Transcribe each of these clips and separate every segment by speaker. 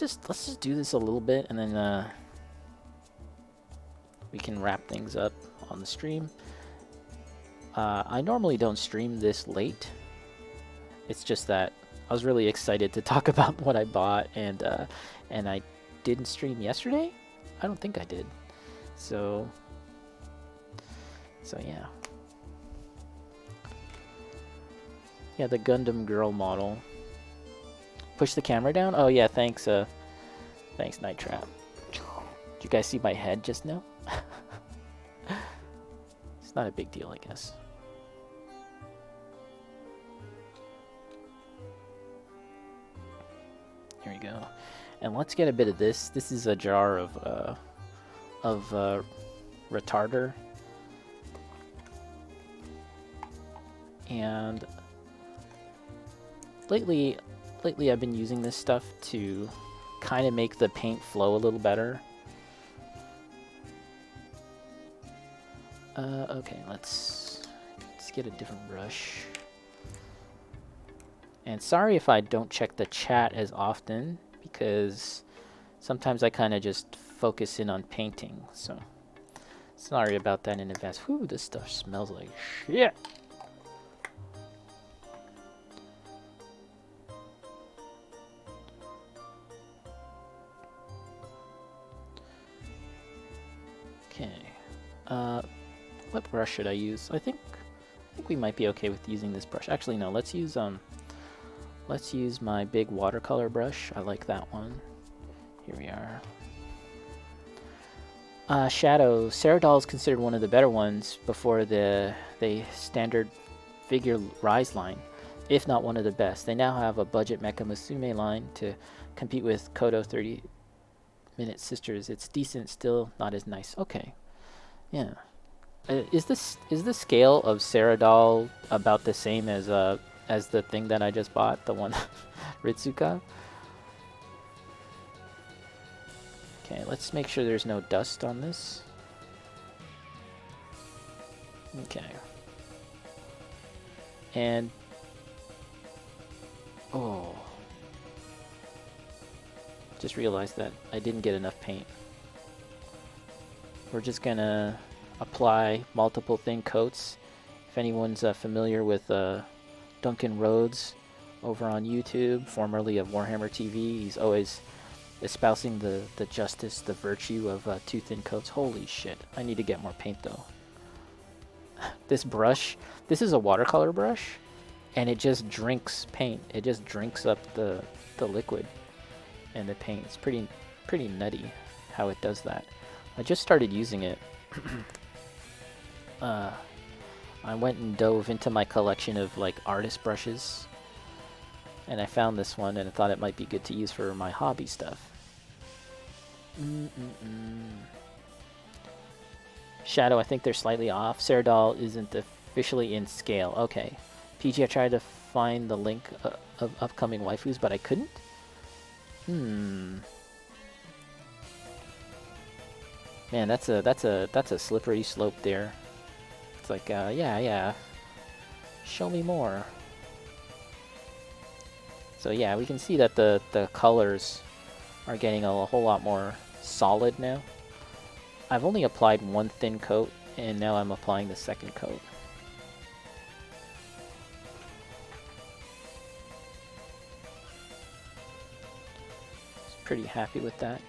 Speaker 1: just do this a little bit, and then we can wrap things up on the stream. I normally don't stream this late. It's just that I was really excited to talk about what I bought, and I didn't stream yesterday. I don't think I did. So yeah. Yeah, the Gundam girl model. Push the camera down? Oh yeah, thanks thanks Night Trap. Did you guys see my head just now? It's not a big deal, I guess. Here we go. And let's get a bit of this. This is a jar of retarder. And lately I've been using this stuff to kind of make the paint flow a little better. Okay, let's get a different brush. And sorry if I don't check the chat as often, because sometimes I kind of just focus in on painting, so sorry about that in advance. Whew, this stuff smells like shit. Okay. What brush should I use? I think we might be okay with using this brush. Actually, no. Let's use my big watercolor brush. I like that one. Here we are. Shadow. Ceradoll is considered one of the better ones before the standard figure rise line, if not one of the best. They now have a budget Mecha Musume line to compete with Kodo 30-minute sisters. It's decent, still not as nice. Okay. Yeah. Is the scale of Ceradoll about the same as the thing that I just bought, the one Ritsuka? Okay, let's make sure there's no dust on this. Okay. And oh, just realized that I didn't get enough paint. We're just gonna apply multiple thin coats. If anyone's familiar with Duncan Rhodes over on YouTube, formerly of Warhammer TV, he's always espousing the justice, the virtue of two thin coats. Holy shit, I need to get more paint though. This brush, this is a watercolor brush, and it just drinks paint. It just drinks up the liquid and the paint. It's pretty nutty how it does that. I just started using it. I went and dove into my collection of like artist brushes, and I found this one, and I thought it might be good to use for my hobby stuff. Shadow, I think they're slightly off. Ceradoll isn't officially in scale. Okay. PG, I tried to find the link of upcoming waifus, but I couldn't. Man, that's a slippery slope there. It's like, yeah. Show me more. So yeah, we can see that the colors are getting a whole lot more solid now. I've only applied one thin coat, and now I'm applying the second coat. Pretty happy with that.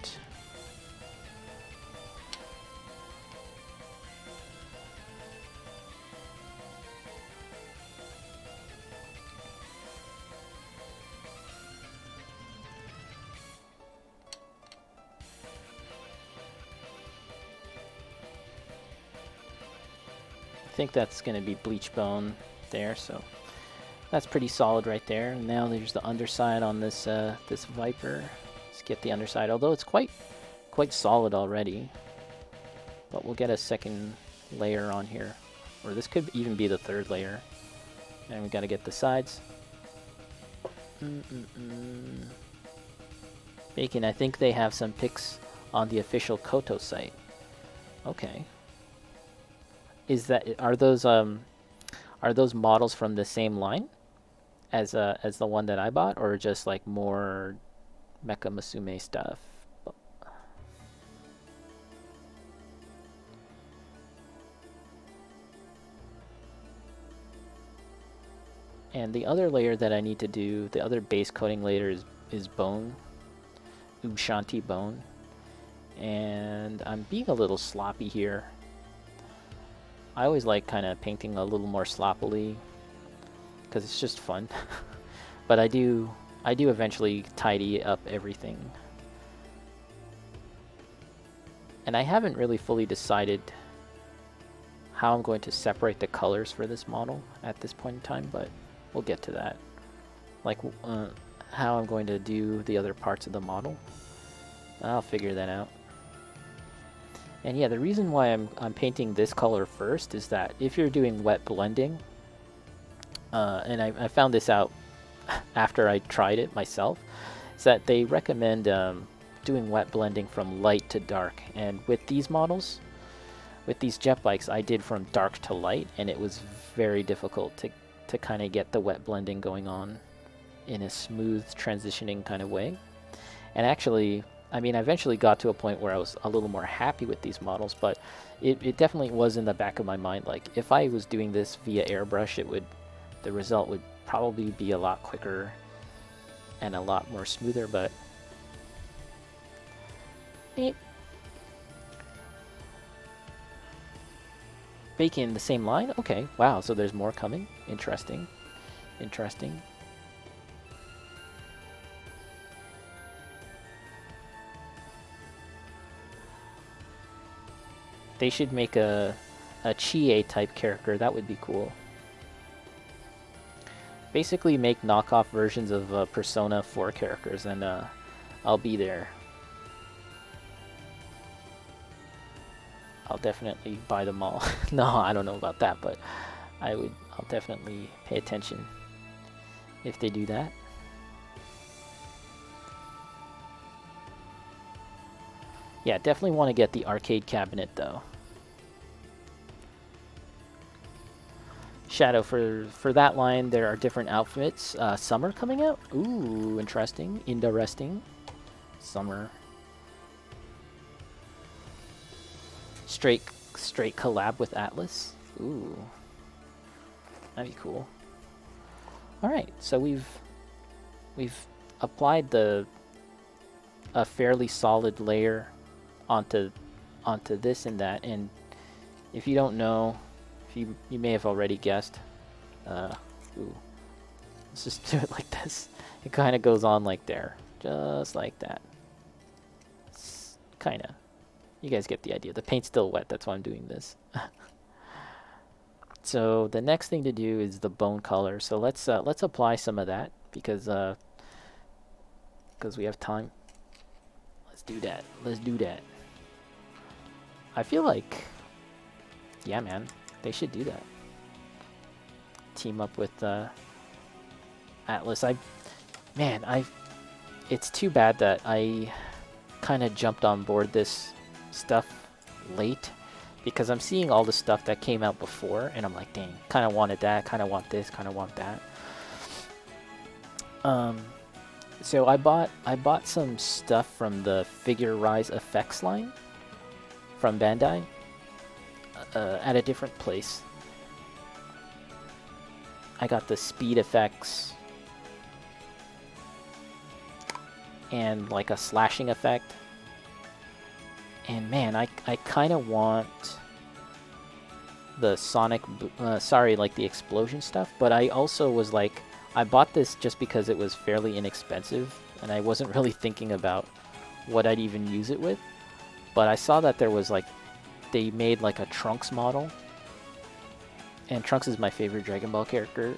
Speaker 1: I think that's going to be bleach bone there, so that's pretty solid right there. And now there's the underside on this this Viper. Let's get the underside, although it's quite solid already. But we'll get a second layer on here, or this could even be the third layer. And we got to get the sides. Bacon, I think they have some pics on the official Koto site. Okay. Are those models from the same line as the one that I bought, or just like more Mecha Musume stuff. And the other layer that I need to do, the other base coating layer is bone. Ushanti bone. And I'm being a little sloppy here. I always like kind of painting a little more sloppily because it's just fun. But I do eventually tidy up everything. And I haven't really fully decided how I'm going to separate the colors for this model at this point in time, but we'll get to that. Like how I'm going to do the other parts of the model. I'll figure that out. And yeah, the reason why I'm painting this color first is that if you're doing wet blending, and I found this out after I tried it myself, is that they recommend doing wet blending from light to dark. And with these models, with these jet bikes, I did from dark to light, and it was very difficult to kind of get the wet blending going on in a smooth transitioning kind of way. And actually, I mean, I eventually got to a point where I was a little more happy with these models, but it definitely was in the back of my mind, like, if I was doing this via airbrush, the result would probably be a lot quicker and a lot more smoother, but Bacon, the same line? Okay, wow, so there's more coming. Interesting. Interesting. They should make a Chie type character. That would be cool. Basically make knockoff versions of Persona 4 characters, and I'll be there. I'll definitely buy them all. No, I don't know about that, but I'll definitely pay attention if they do that. Yeah, definitely want to get the arcade cabinet though. Shadow, for that line, there are different outfits. Summer coming out? Ooh, interesting. Interesting. Summer. Straight collab with Atlas. Ooh. That'd be cool. Alright, so we've applied a fairly solid layer onto this and that, and if you don't know, you may have already guessed. Ooh. Let's just do it like this. It kind of goes on like there. Just like that. Kind of. You guys get the idea. The paint's still wet, that's why I'm doing this. So the next thing to do is the bone color. So let's apply some of that because we have time. Let's do that. Let's do that. I feel like, yeah, man, they should do that. Team up with Atlas. It's too bad that I kind of jumped on board this stuff late, because I'm seeing all the stuff that came out before, and I'm like, dang, kind of wanted that, kind of want this, kind of want that. So I bought some stuff from the Figure Rise Effects line from Bandai at a different place. I got the speed effects and like a slashing effect. And man, I kind of want the Sonic, like the explosion stuff, but I also was like, I bought this just because it was fairly inexpensive, and I wasn't really thinking about what I'd even use it with. But I saw that there was like, they made like a Trunks model, and Trunks is my favorite Dragon Ball character,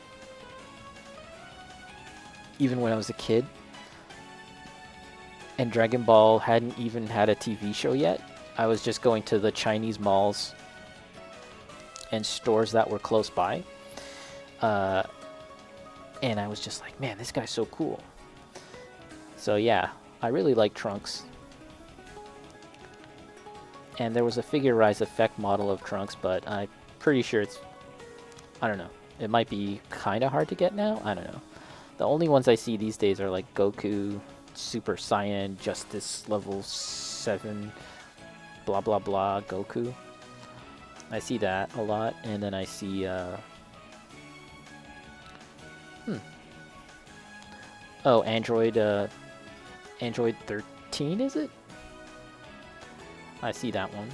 Speaker 1: even when I was a kid. And Dragon Ball hadn't even had a TV show yet. I was just going to the Chinese malls and stores that were close by. And I was just like, man, this guy's so cool. So yeah, I really like Trunks. And there was a Figure Rise Effect model of Trunks, but I'm pretty sure it's, I don't know. It might be kind of hard to get now. I don't know. The only ones I see these days are like Goku Super Saiyan Justice level 7 blah blah blah Goku. I see that a lot, and then I see oh, Android 13, is it? I see that one.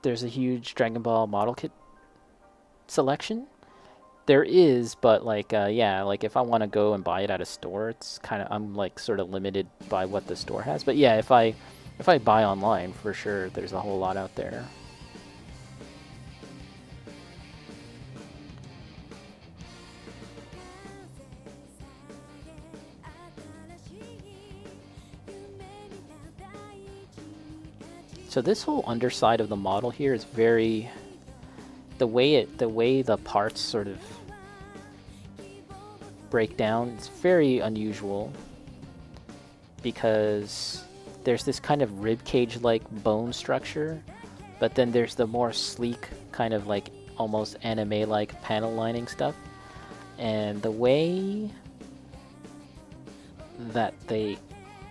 Speaker 1: There's a huge Dragon Ball model kit selection. There is, but like, yeah, like if I want to go and buy it at a store, it's kind of, I'm like sort of limited by what the store has. But yeah, if I buy online, for sure, there's a whole lot out there. So this whole underside of the model here is very, the way the parts sort of break down, it's very unusual because there's this kind of rib cage like bone structure, but then there's the more sleek kind of like almost anime like panel lining stuff, and the way that they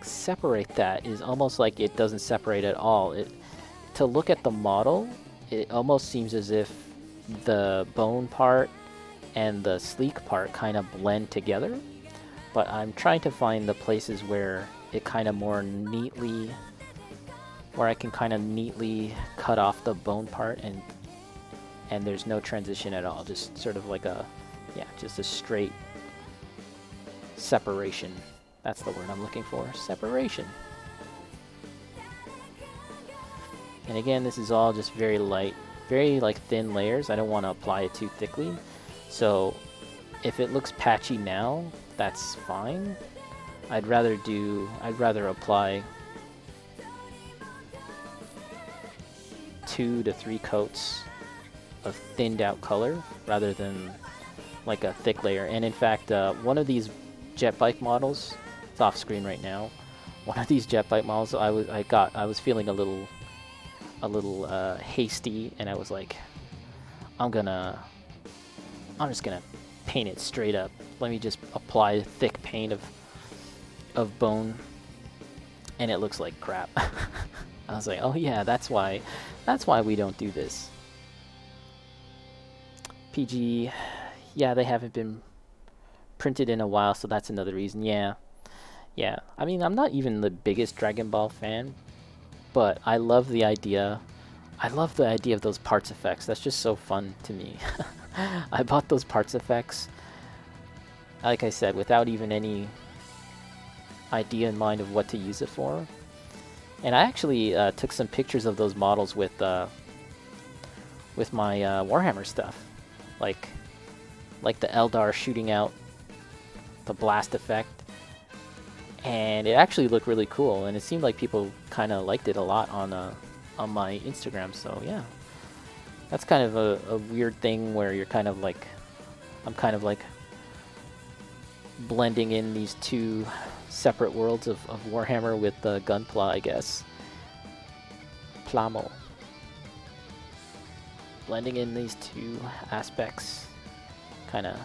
Speaker 1: separate that is almost like it doesn't separate at all. To look at the model, it almost seems as if the bone part and the sleek part kind of blend together, but I'm trying to find the places where it kind of more neatly, where I can kind of neatly cut off the bone part and there's no transition at all, just sort of like a, yeah, just a straight separation. That's the word I'm looking for, separation. And again, this is all just very light, very like thin layers. I don't want to apply it too thickly. So if it looks patchy now, that's fine. I'd rather apply 2 to 3 coats of thinned out color rather than like a thick layer. And in fact, one of these Jetbike models, it's off screen right now. One of these Jetbike models, I was feeling a little hasty, and I was like, I'm just gonna paint it straight up. Let me just apply thick paint of bone, and it looks like crap. I was like, oh yeah, that's why we don't do this. PG, yeah, they haven't been printed in a while, so that's another reason. Yeah. I mean, I'm not even the biggest Dragon Ball fan, but I love the idea. I love the idea of those parts effects. That's just so fun to me. I bought those parts effects, like I said, without even any idea in mind of what to use it for. And I actually took some pictures of those models with my Warhammer stuff, like the Eldar shooting out the blast effect. And it actually looked really cool, and it seemed like people kind of liked it a lot on my Instagram. So yeah, that's kind of a weird thing where you're kind of like, I'm kind of like blending in these two separate worlds of Warhammer with Gunpla, I guess. Plamo. Blending in these two aspects, kind of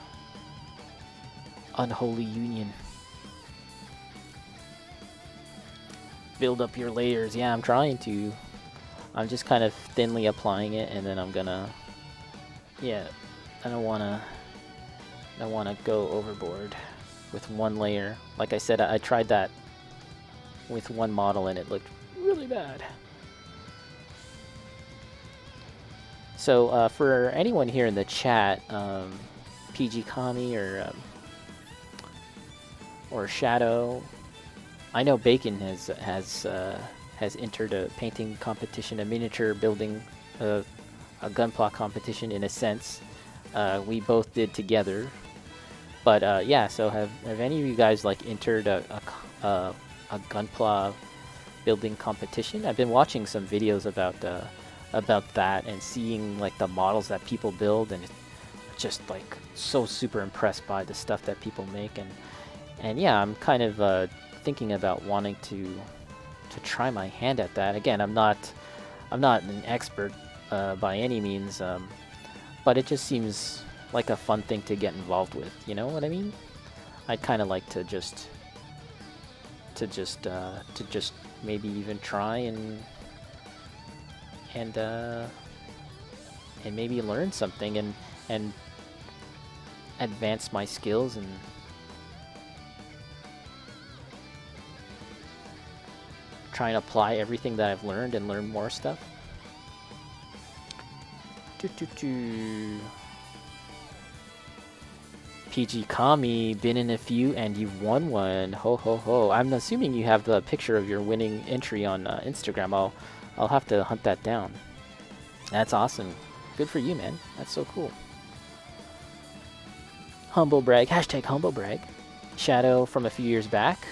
Speaker 1: unholy union. Build up your layers. Yeah, I'm trying to. I'm just kind of thinly applying it, and then I'm gonna, yeah, I don't wanna go overboard with one layer. Like I said, I tried that with one model and it looked really bad. So for anyone here in the chat, PG Kami or Shadow, I know Bacon has entered a painting competition, a miniature building, a gunpla competition in a sense. We both did together, but yeah. So have any of you guys like entered a gunpla building competition? I've been watching some videos about that and seeing like the models that people build, and just like so super impressed by the stuff that people make, and yeah, I'm kind of thinking about wanting to try my hand at that. Again, I'm not an expert by any means, but it just seems like a fun thing to get involved with. You know what I mean? I'd kind of like to just maybe even try and maybe learn something and advance my skills and try and apply everything that I've learned and learn more stuff. PG Kami, been in a few and you've won one. Ho ho ho. I'm assuming you have the picture of your winning entry on Instagram. I'll have to hunt that down. That's awesome. Good for you, man. That's so cool. Humble brag. Hashtag humble brag. Shadow from a few years back.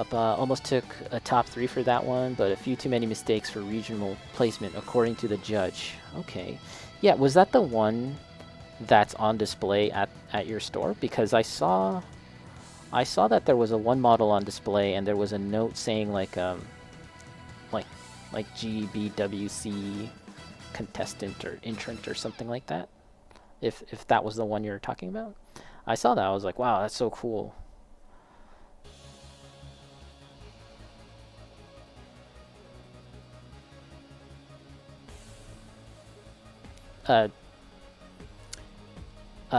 Speaker 1: Almost took a top 3 for that one, but a few too many mistakes for regional placement according to the judge. Okay. Yeah, was that the one that's on display at your store? Because I saw that there was a one model on display and there was a note saying like GBWC contestant or entrant or something like that. If that was the one you're talking about. I saw that, I was like, wow, that's so cool.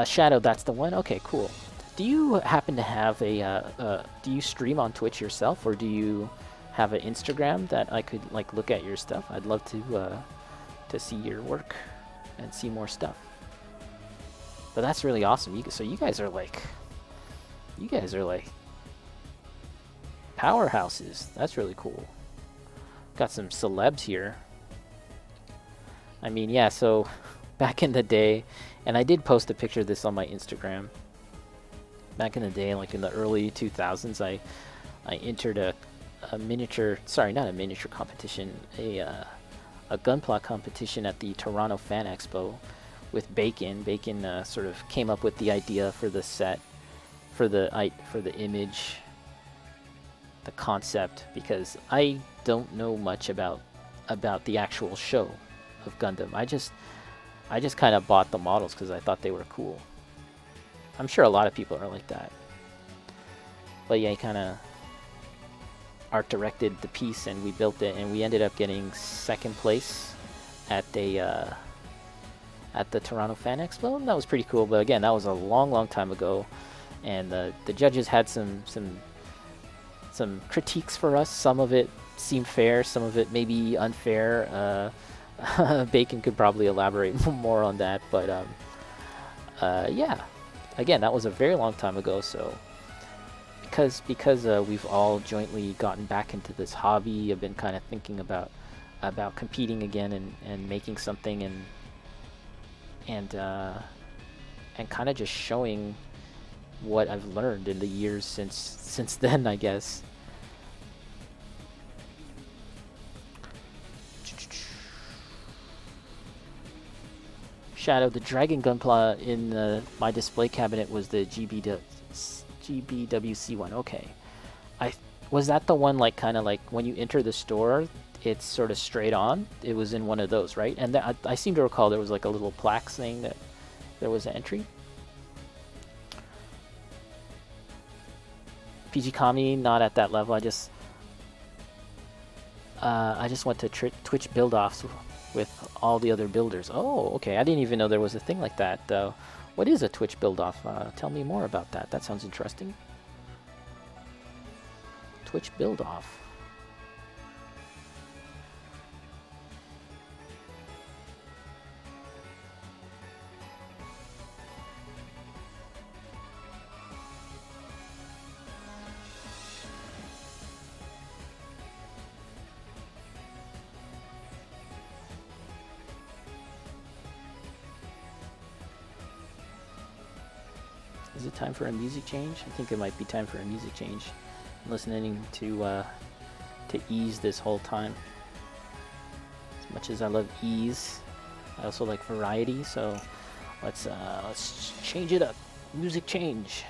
Speaker 1: Shadow, that's the one? Okay, cool. Do you happen to have a, do you stream on Twitch yourself, or do you have an Instagram that I could, like, look at your stuff? I'd love to see your work and see more stuff. But that's really awesome. So you guys are like powerhouses. That's really cool. Got some celebs here. I mean, yeah, so back in the day, and I did post a picture of this on my Instagram. Back in the day, like in the early 2000s, I entered a miniature, sorry, not a miniature competition, a gunpla competition at the Toronto Fan Expo with Bacon. Bacon sort of came up with the idea for the set, for the image, the concept, because I don't know much about the actual show of Gundam. I just kind of bought the models because I thought they were cool. I'm sure a lot of people are like that. But yeah, he kind of art directed the piece and we built it, and we ended up getting second place at the Toronto Fan Expo, and that was pretty cool. But again, that was a long time ago, and the judges had some critiques for us. Some of it seemed fair, some of it maybe unfair. Bacon could probably elaborate more on that, but yeah, again, that was a very long time ago. So because we've all jointly gotten back into this hobby, I've been kind of thinking about competing again and making something and kind of just showing what I've learned in the years since then, I guess. Shadow, the Dragon Gunpla in my display cabinet was the GBWC one. Okay, was that the one, like, kind of like when you enter the store, it's sort of straight on? It was in one of those, right? And I seem to recall there was like a little plaque saying that there was an entry. PG Kami, not at that level. I just went to Twitch build-offs with all the other builders. Oh, okay. I didn't even know there was a thing like that. What is a Twitch build-off? Tell me more about that. That sounds interesting. Twitch build-off. Is it time for a music change? I think it might be time for a music change. I'm listening to ease this whole time. As much as I love ease, I also like variety. So let's change it up. Music change.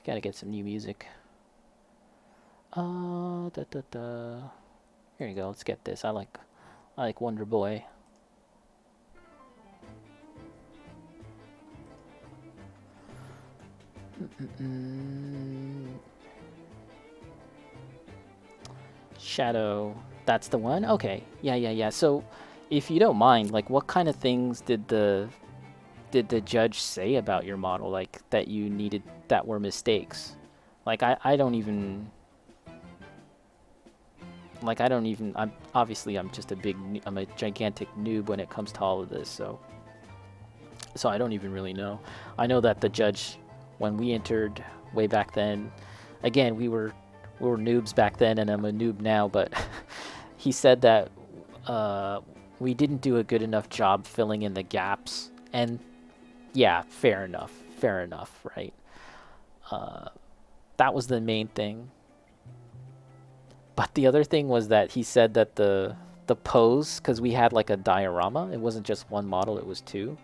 Speaker 1: Gotta get some new music. Da da da. Here you go. Let's get this. I like Wonder Boy. Shadow. That's the one? Okay. Yeah. So, if you don't mind, like, what kind of things did the judge say about your model, like, that you needed, that were mistakes? Like, I don't even... Like, I'm obviously, I'm just I'm a gigantic noob when it comes to all of this, so I don't even really know. I know that the judge, when we entered way back then, again, we were noobs back then, and I'm a noob now, but he said that we didn't do a good enough job filling in the gaps, and yeah, fair enough, right? That was the main thing. But the other thing was that he said that the pose, because we had like a diorama, it wasn't just one model, it was two.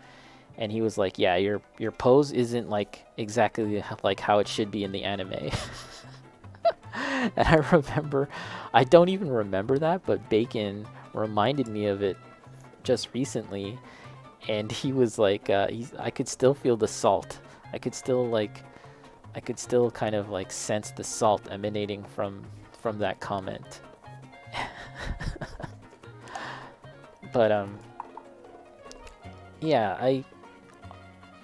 Speaker 1: And he was like, yeah, your pose isn't like exactly like how it should be in the anime. And I remember, I don't even remember that, but Bacon reminded me of it just recently. And he was like, I could still feel the salt. I could still kind of like sense the salt emanating from that comment. But yeah,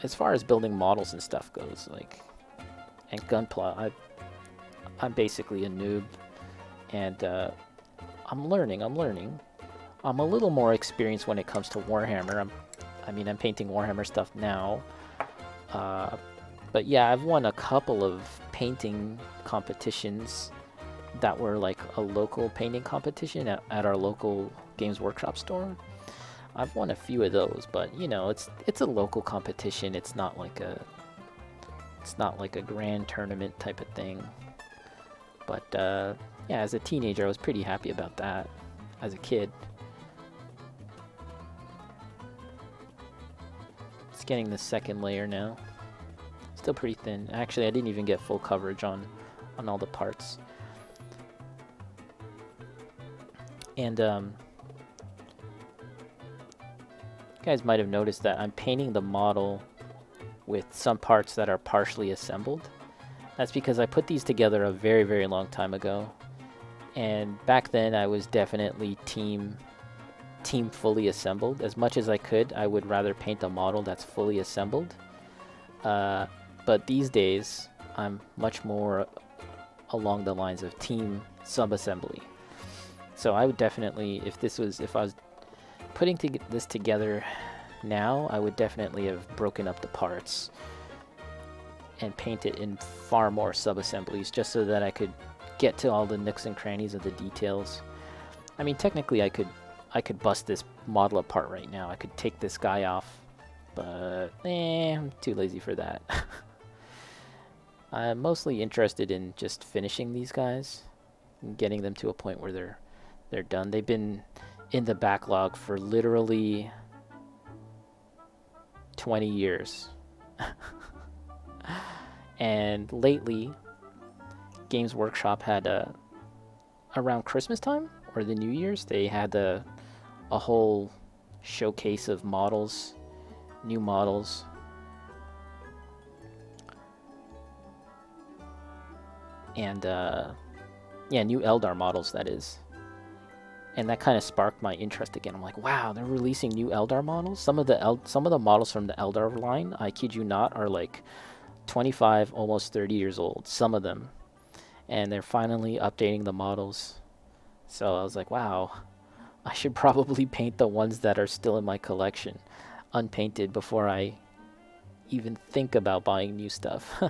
Speaker 1: as far as building models and stuff goes, like, and Gunpla, I'm basically a noob, and I'm learning. I'm a little more experienced when it comes to Warhammer. I'm painting Warhammer stuff now. But yeah, I've won a couple of painting competitions that were like a local painting competition at our local Games Workshop store. I've won a few of those, but you know, it's a local competition. It's not like a grand tournament type of thing. But yeah, as a teenager, I was pretty happy about that. As a kid, it's getting the second layer now. Still pretty thin. Actually, I didn't even get full coverage on all the parts. And you guys might have noticed that I'm painting the model with some parts that are partially assembled. That's because I put these together a very, very long time ago. And back then I was definitely team fully assembled. As much as I could, I would rather paint a model that's fully assembled. But these days, I'm much more along the lines of team sub-assembly. So I would definitely, if I was putting this together now, I would definitely have broken up the parts and paint it in far more sub-assemblies, just so that I could get to all the nooks and crannies of the details. I mean, technically I could bust this model apart right now. I could take this guy off, but I'm too lazy for that. I'm mostly interested in just finishing these guys and getting them to a point where they're done. They've been in the backlog for literally 20 years. And lately, Games Workshop had around Christmas time or the New Year's, they had a whole showcase of models, new models. And yeah, new Eldar models, that is. And that kind of sparked my interest again. I'm like, wow, they're releasing new Eldar models. Some of the models from the Eldar line, I kid you not, are like 25, almost 30 years old. Some of them, and they're finally updating the models. So I was like, wow, I should probably paint the ones that are still in my collection, unpainted, before I even think about buying new stuff.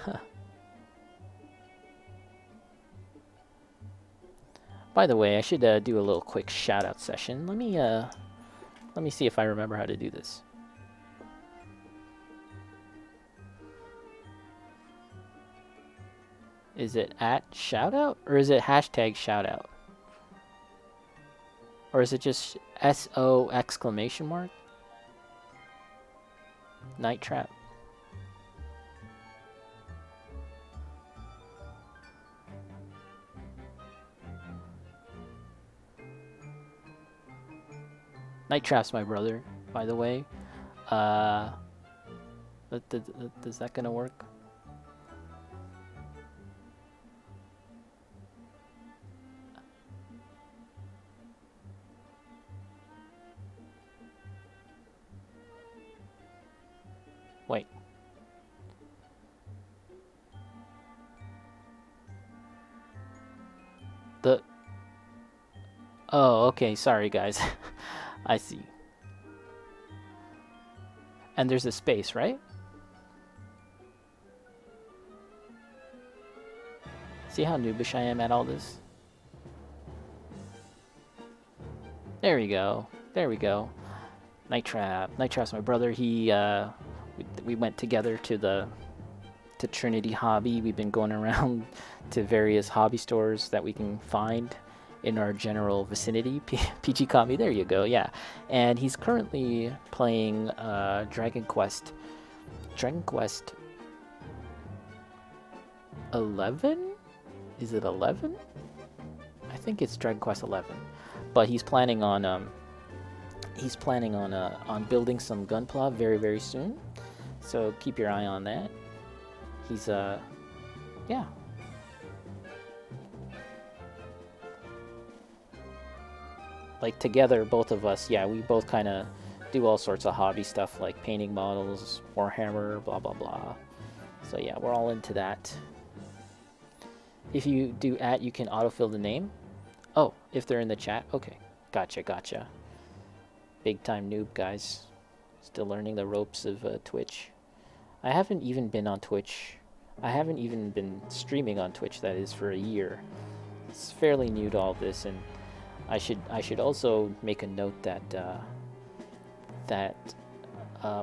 Speaker 1: By the way, I should do a little quick shout-out session. Let me see if I remember how to do this. Is it at shoutout, or is it hashtag shoutout? Or is it just SO exclamation mark? Night Trap. Night Trap's my brother, by the way. Is that gonna work? Wait. Oh, okay, sorry guys. I see. And there's a space, right? See how noobish I am at all this? There we go. There we go. Night Trap's my brother. We went together to Trinity Hobby. We've been going around to various hobby stores that we can find in our general vicinity. PG Kami, there you go, yeah. And he's currently playing Dragon Quest 11? Is it 11? I think it's Dragon Quest 11. But he's planning on building some Gunpla very, very soon. So keep your eye on that. He's yeah. Like together, both of us, yeah, we both kind of do all sorts of hobby stuff like painting models, Warhammer, blah blah blah. So yeah, we're all into that. If you do you can autofill the name. Oh, if they're in the chat, okay, gotcha. Big time noob, guys. Still learning the ropes of Twitch. I haven't even been on Twitch. I haven't even been streaming on Twitch, that is, for a year. It's fairly new to all this, and I should also make a note that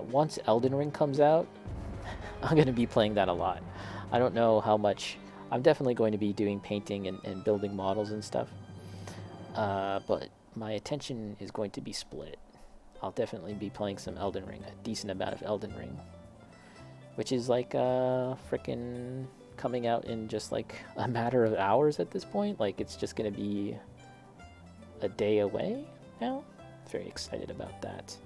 Speaker 1: once Elden Ring comes out, I'm going to be playing that a lot. I don't know how much. I'm definitely going to be doing painting and building models and stuff. But my attention is going to be split. I'll definitely be playing some Elden Ring, a decent amount of Elden Ring. Which is like frickin' coming out in just like a matter of hours at this point. Like it's just going to be a day away now. Very excited about that.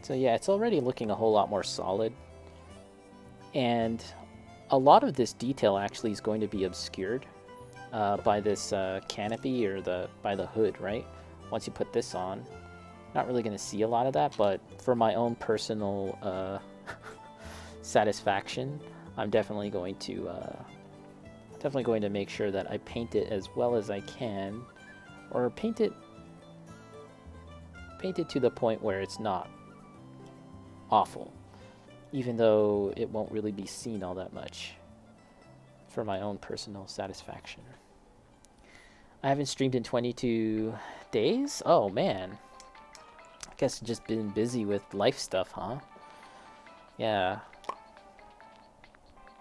Speaker 1: So yeah, it's already looking a whole lot more solid. And a lot of this detail actually is going to be obscured by this canopy or by the hood, right? Once you put this on, not really going to see a lot of that, but for my own personal satisfaction, I'm definitely going to make sure that I paint it as well as I can, or paint it to the point where it's not awful, even though it won't really be seen all that much, for my own personal satisfaction. I haven't streamed in 22 days? Oh man, I guess just been busy with life stuff, huh? Yeah,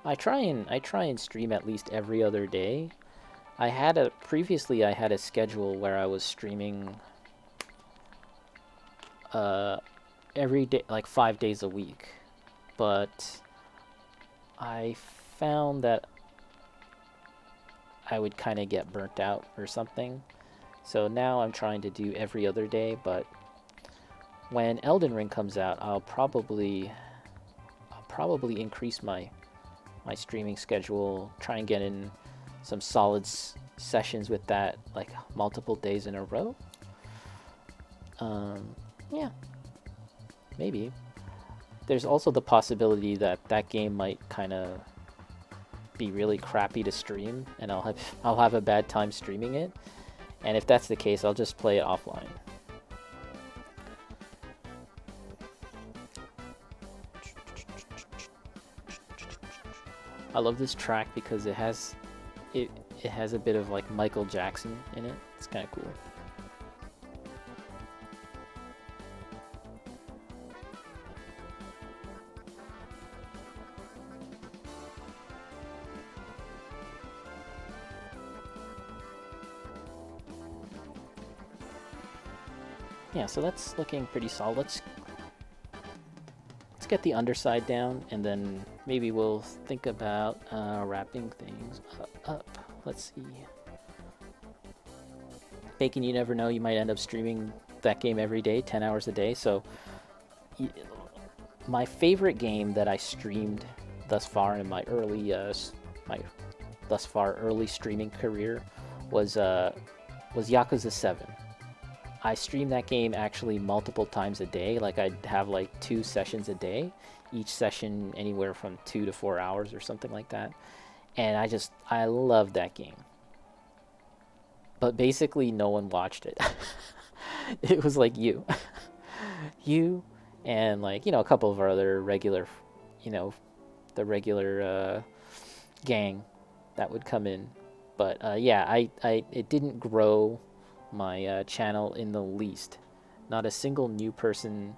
Speaker 1: I try and stream at least every other day. Previously I had a schedule where I was streaming every day, like 5 days a week, but I found that I would kind of get burnt out or something. So now I'm trying to do every other day, but when Elden Ring comes out, I'll probably increase my streaming schedule, try and get in some solid sessions with that, like multiple days in a row. Yeah. Maybe. There's also the possibility that game might kind of be really crappy to stream, and I'll have a bad time streaming it. And if that's the case, I'll just play it offline. I love this track because it has a bit of like Michael Jackson in it. It's kind of cool. yeah, so that's looking pretty solid. Let's get the underside down, and then maybe we'll think about wrapping things up. Let's see. Bacon, you never know, you might end up streaming that game every day, 10 hours a day. So my favorite game that I streamed thus far in my early early streaming career was Yakuza 7. I streamed that game actually multiple times a day. Like, I'd have like 2 sessions a day, each session anywhere from 2 to 4 hours or something like that. And I loved that game. But basically no one watched it. It was like you and, like, a couple of our other regular, the regular gang that would come in. But yeah, it didn't grow my channel in the least. Not a single new person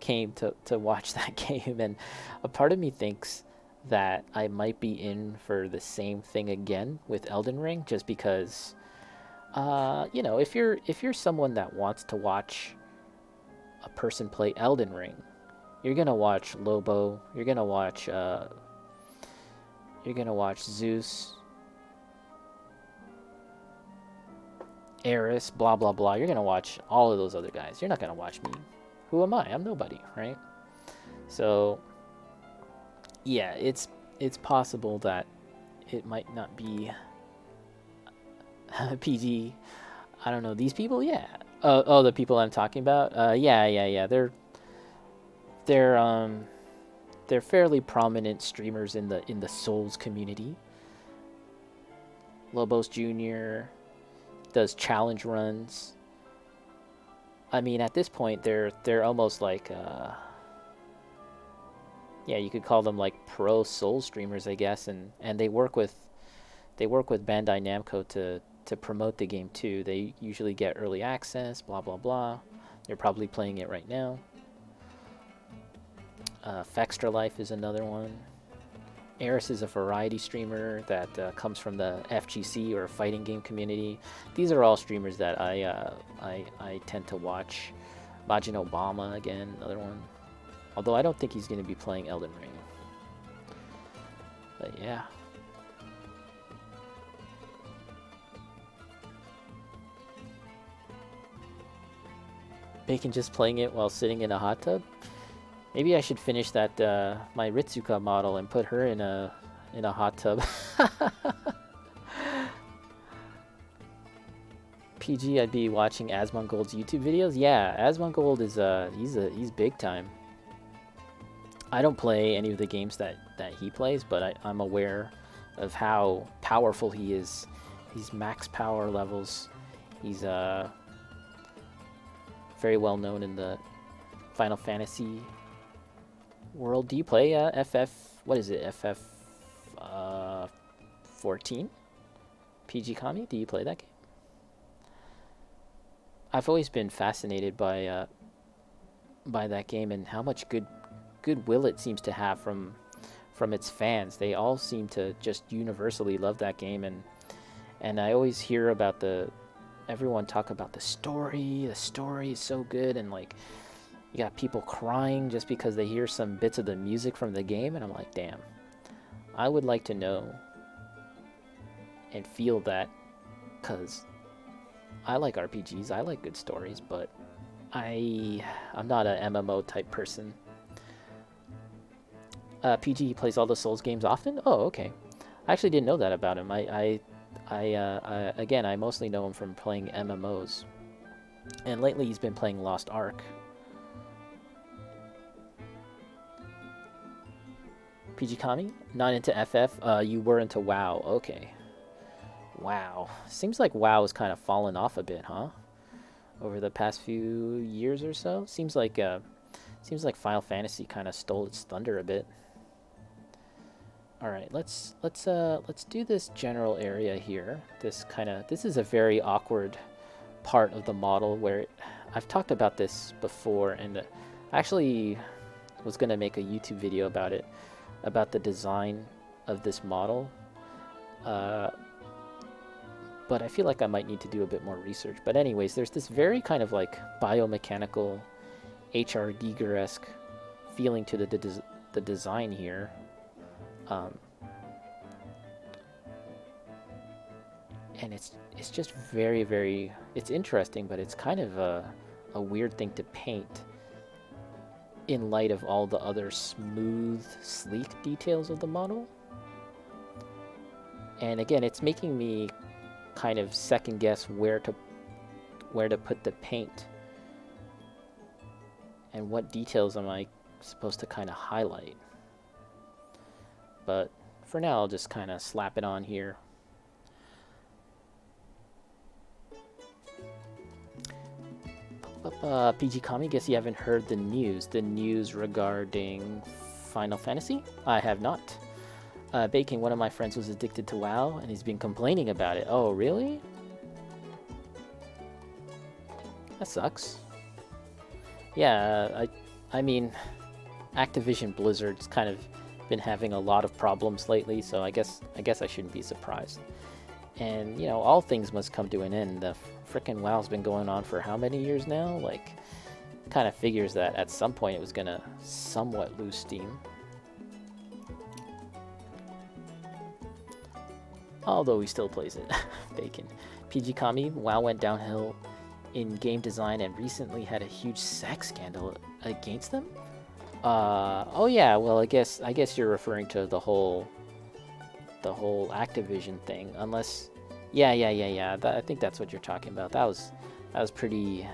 Speaker 1: came to watch that game, and a part of me thinks that I might be in for the same thing again with Elden Ring, just because if you're someone that wants to watch a person play Elden Ring, you're gonna watch Lobo, you're gonna watch Zeus, Eris, blah blah blah. You're gonna watch all of those other guys. You're not gonna watch me. Who am I? I'm nobody, right? So yeah, it's possible that it might not be PG. I don't know, these people. Yeah. Oh, the people I'm talking about. Yeah. They're fairly prominent streamers in the Souls community. Lobos Jr. does challenge runs. I mean, at this point, they're almost like yeah, you could call them like pro Souls streamers, I guess, and they work with Bandai Namco to promote the game too. They usually get early access, blah blah blah. They're probably playing it right now. Fextra Life is another one. Eris is a variety streamer that comes from the FGC, or fighting game community. These are all streamers that I tend to watch. Majin Obama, again, another one. Although I don't think he's going to be playing Elden Ring. But yeah. Bacon just playing it while sitting in a hot tub? Maybe I should finish that my Ritsuka model and put her in a hot tub. PG, I'd be watching Asmongold's YouTube videos. Yeah, Asmongold is he's big time. I don't play any of the games that he plays, but I'm aware of how powerful he is. He's max power levels. He's very well known in the Final Fantasy world. Do you play FF? What is it? FF 14? PG Kami? Do you play that game? I've always been fascinated by that game and how much goodwill it seems to have from its fans. They all seem to just universally love that game, and I always hear about everyone talk about the story. The story is so good, and like, you got people crying just because they hear some bits of the music from the game, and I'm like, damn, I would like to know and feel that, because I like RPGs, I like good stories, but I'm not a MMO type person. PG plays all the Souls games often? Oh, okay. I actually didn't know that about him. Again, I mostly know him from playing MMOs. And lately he's been playing Lost Ark. PG Kami? Not into FF? You were into WoW. Okay. WoW. Seems like WoW has kind of fallen off a bit, huh? Over the past few years or so? Seems like Final Fantasy kind of stole its thunder a bit. All right, let's do this general area here. This is a very awkward part of the model where I've talked about this before, and I actually was gonna make a YouTube video about it, about the design of this model. But but I feel like I might need to do a bit more research. But anyways, there's this very kind of like biomechanical H.R. Giger-esque feeling to the design here. And it's just very, very, it's interesting, but it's kind of a weird thing to paint in light of all the other smooth, sleek details of the model. And again, it's making me kind of second guess where to put the paint and what details am I supposed to kind of highlight. But for now, I'll just kind of slap it on here. PG Kami, guess you haven't heard the news. The news regarding Final Fantasy? I have not. Bacon, one of my friends was addicted to WoW, and he's been complaining about it. Oh, really? That sucks. Yeah, I mean, Activision Blizzard's kind of been having a lot of problems lately, so I guess I shouldn't be surprised. And, you know, all things must come to an end. The frickin' WoW's been going on for how many years now? Like, kind of figures that at some point it was gonna somewhat lose steam. Although he still plays it. Bacon. PG Kami, WoW went downhill in game design and recently had a huge sex scandal against them? Oh yeah, well I guess you're referring to the whole Activision thing, unless yeah. I think that's what you're talking about. That was pretty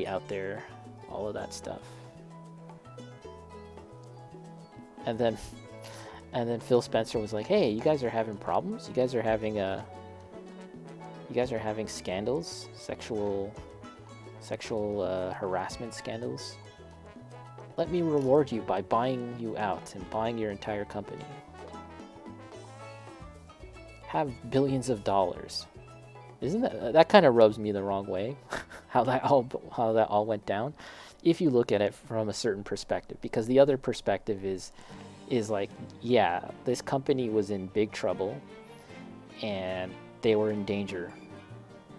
Speaker 1: out there, all of that stuff. And then Phil Spencer was like, "Hey, you guys are having problems? You guys are having scandals, sexual harassment scandals. Let me reward you by buying you out and buying your entire company. Have billions of dollars." Isn't that kind of rubs me the wrong way? how that all went down, if you look at it from a certain perspective, because the other perspective is like, yeah, this company was in big trouble and they were in danger,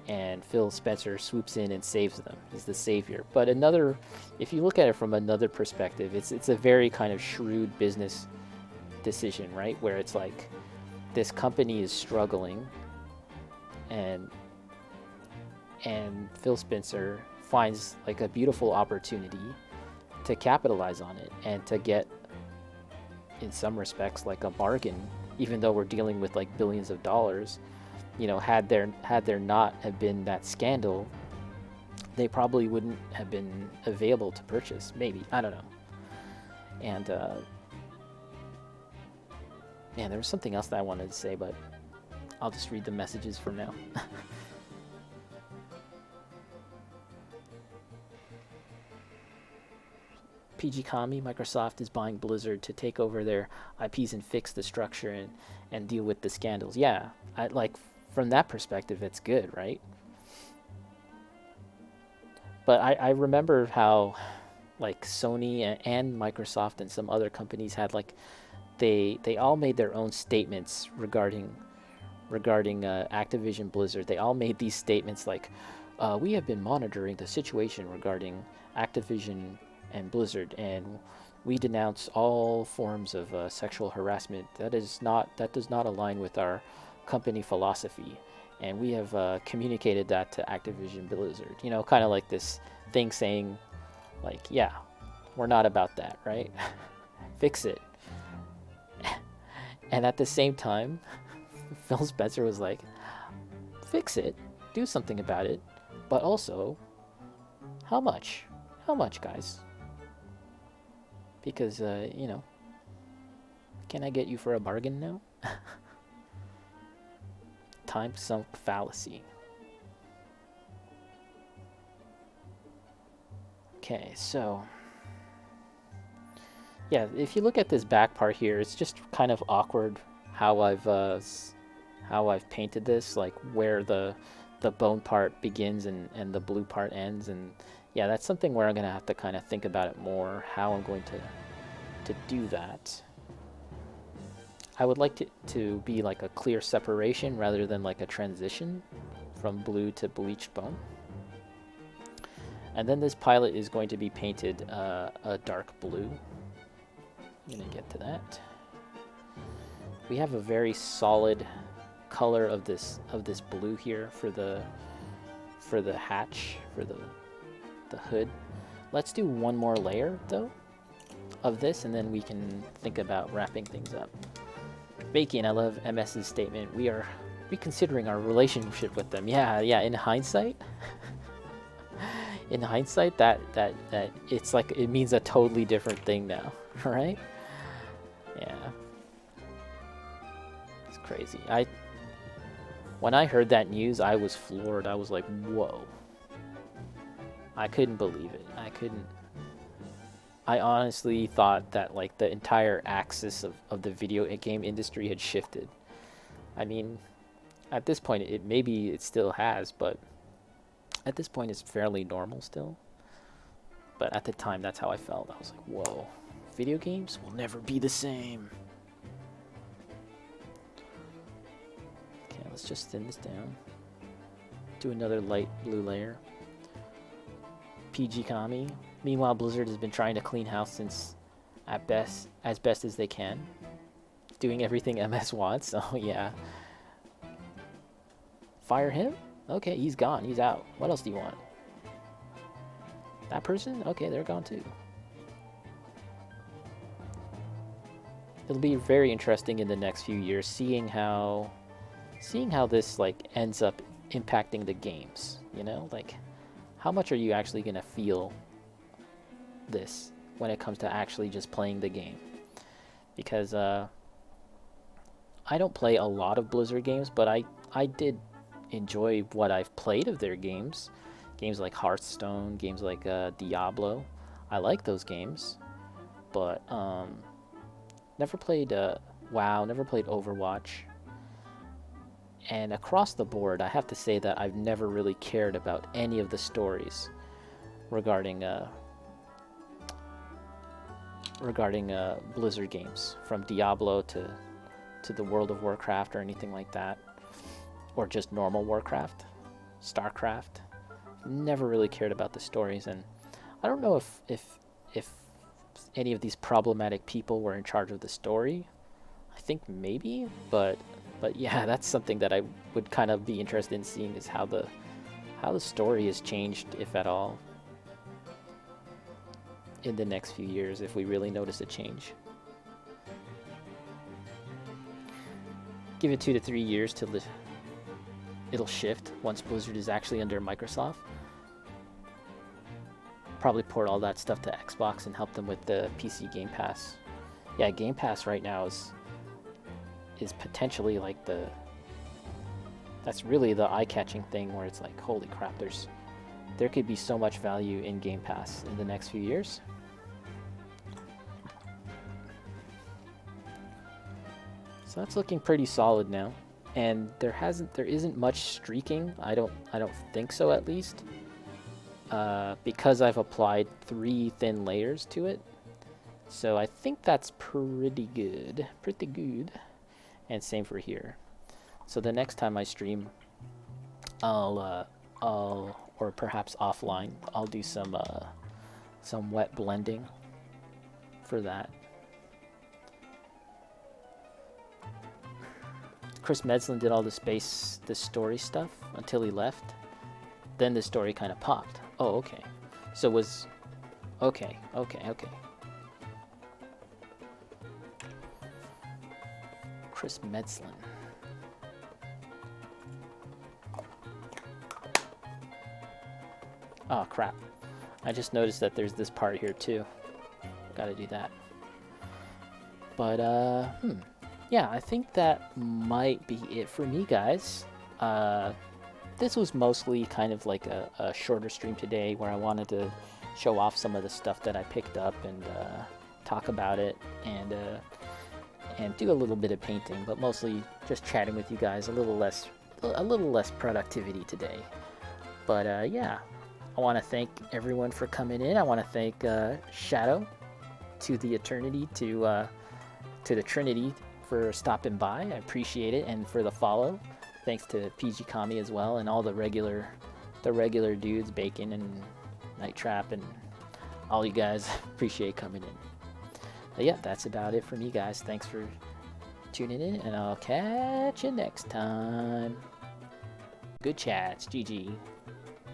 Speaker 1: and Phil Spencer swoops in and saves them. He's the savior. But if you look at it from another perspective, it's a very kind of shrewd business decision, right? Where it's like, this company is struggling, and Phil Spencer finds like a beautiful opportunity to capitalize on it and to get, in some respects, like a bargain, even though we're dealing with like billions of dollars. You know, had there not have been that scandal, they probably wouldn't have been available to purchase. Maybe, I don't know. And man, there was something else that I wanted to say, but I'll just read the messages from now. PG Kami, Microsoft is buying Blizzard to take over their IPs and fix the structure and deal with the scandals. Yeah, from that perspective, it's good, right? But I remember how, like, Sony and Microsoft and some other companies had, like, they all made their own statements regarding Activision Blizzard. They all made these statements like, we have been monitoring the situation regarding Activision and Blizzard, and we denounce all forms of sexual harassment. That does not align with our company philosophy, and we have communicated that to Activision Blizzard. You know, kind of like this thing saying, like, yeah, we're not about that, right? Fix it. And at the same time, Phil Spencer was like, fix it, do something about it, but also, how much? How much, guys? Because, you know, can I get you for a bargain now? Time sunk fallacy. Okay, so yeah, if you look at this back part here, it's just kind of awkward how I've painted this, like where the bone part begins and the blue part ends. And yeah, that's something where I'm gonna have to kind of think about it more, how I'm going to do that. I would like to be like a clear separation rather than like a transition from blue to bleached bone. And then this pilot is going to be painted a dark blue. I'm gonna get to that. We have a very solid color of this blue here for the hatch, for the hood. Let's do one more layer though of this, and then we can think about wrapping things up. Bacon, I love MS's statement. We are reconsidering our relationship with them. Yeah. In hindsight, that it's like it means a totally different thing now, right? Yeah, it's crazy. When I heard that news, I was floored. I was like, whoa. I couldn't believe it. I honestly thought that like the entire axis of the video game industry had shifted. I mean, at this point, maybe it still has, but at this point it's fairly normal still. But at the time, that's how I felt. I was like, whoa, video games will never be the same. Okay, let's just thin this down. Do another light blue layer. PG Kami. Meanwhile, Blizzard has been trying to clean house since as best as they can. Doing everything MS wants, oh yeah. Fire him? Okay, he's gone, he's out. What else do you want? That person? Okay, they're gone too. It'll be very interesting in the next few years seeing how this like ends up impacting the games, you know? Like, how much are you actually gonna feel this when it comes to actually just playing the game? Because I don't play a lot of Blizzard games, but I did enjoy what I've played of their games. Games like Hearthstone, games like Diablo. I like those games, but never played WoW, never played Overwatch. And across the board, I have to say that I've never really cared about any of the stories regarding Blizzard games, from Diablo to the World of Warcraft or anything like that, or just normal Warcraft, StarCraft. Never really cared about the stories, and I don't know if any of these problematic people were in charge of the story. I think maybe, but yeah, that's something that I would kind of be interested in seeing, is how the story has changed, if at all, in the next few years, if we really notice a change. Give it 2 to 3 years till it'll shift once Blizzard is actually under Microsoft. Probably port all that stuff to Xbox and help them with the PC Game Pass. Yeah, Game Pass right now is potentially like that's really the eye-catching thing, where it's like, holy crap, there could be so much value in Game Pass in the next few years. So that's looking pretty solid now, and there isn't much streaking. I don't think so, at least, because I've applied 3 thin layers to it. So I think that's pretty good. And same for here. So the next time I stream, I'll or perhaps offline, I'll do some wet blending for that. Chris Metzlin did all the story stuff until he left. Then the story kind of popped. Oh, okay. So it was okay. Chris Metzlin. Oh crap. I just noticed that there's this part here too. Gotta do that. But yeah, I think that might be it for me, guys. This was mostly kind of like a shorter stream today, where I wanted to show off some of the stuff that I picked up and talk about it, and do a little bit of painting, but mostly just chatting with you guys. A little less productivity today. But yeah, I want to thank everyone for coming in. I want to thank Shadow, to the Eternity, to the Trinity, for stopping by. I appreciate it, and for the follow. Thanks to PG Kami as well, and all the regular dudes, Bacon and Night Trap, and all you guys. Appreciate coming in. But yeah, that's about it from me, guys. Thanks for tuning in, and I'll catch you next time. Good chats. GG.